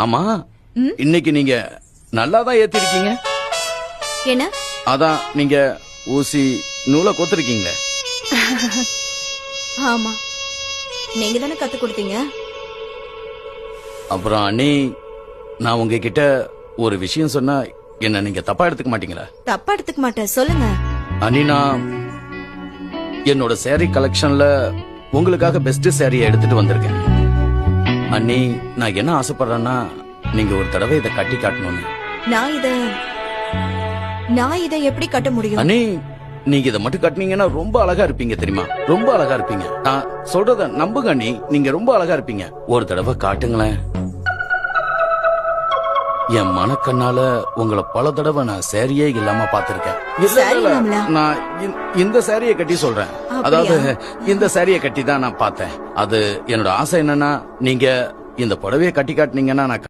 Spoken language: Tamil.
ஆமா, இன்னைக்கு நீங்க நல்லாதான் ஏத்திருக்கீங்க. என்ன? அதான் நீங்க ஊசி நூலை கொத்திருக்கீங்களே. ஆமா, நீங்க தானே கத்து கொடுத்தீங்க. அப்புறம் அண்ணி, நான் உங்ககிட்ட ஒரு விஷயம் சொன்னா என்ன நீங்க தப்பா எடுத்துக்க மாட்டீங்களா? தப்பா எடுத்துக்க மாட்டேன், சொல்லுங்க. அண்ணி, நான் என்னோட சேரீ கலெக்ஷன்ல உங்களுக்காக பெஸ்ட் சேரீயை எடுத்துட்டு வந்திருக்கேன். அண்ணி, நான் என்ன ஆசைப்படுறேன்னா நீங்க ஒரு தடவை இதை கட்டி காட்டணும்னு. நான் இதை எப்படி கட்ட முடியும்? அண்ணி, நீங்க இதை மட்டும் கட்டினீங்கன்னா ரொம்ப அழகா இருப்பீங்க தெரியுமா? ரொம்ப அழகா இருப்பீங்க. நான் சொல்றத நம்புங்க அண்ணி, நீங்க ரொம்ப அழகா இருப்பீங்க. ஒரு தடவை காட்டுங்களேன். என் மனக்கண்ணால உங்களை பல தடவை நான் சேரியே இல்லாம பாத்திருக்கேன். நான் இந்த சேரியை கட்டி சொல்றேன். அதாவது இந்த சேரியை கட்டி தான் நான் பார்த்தேன். அது என்னோட ஆசை என்னன்னா, நீங்க இந்த புடவையை கட்டி காட்டினீங்கன்னா நான்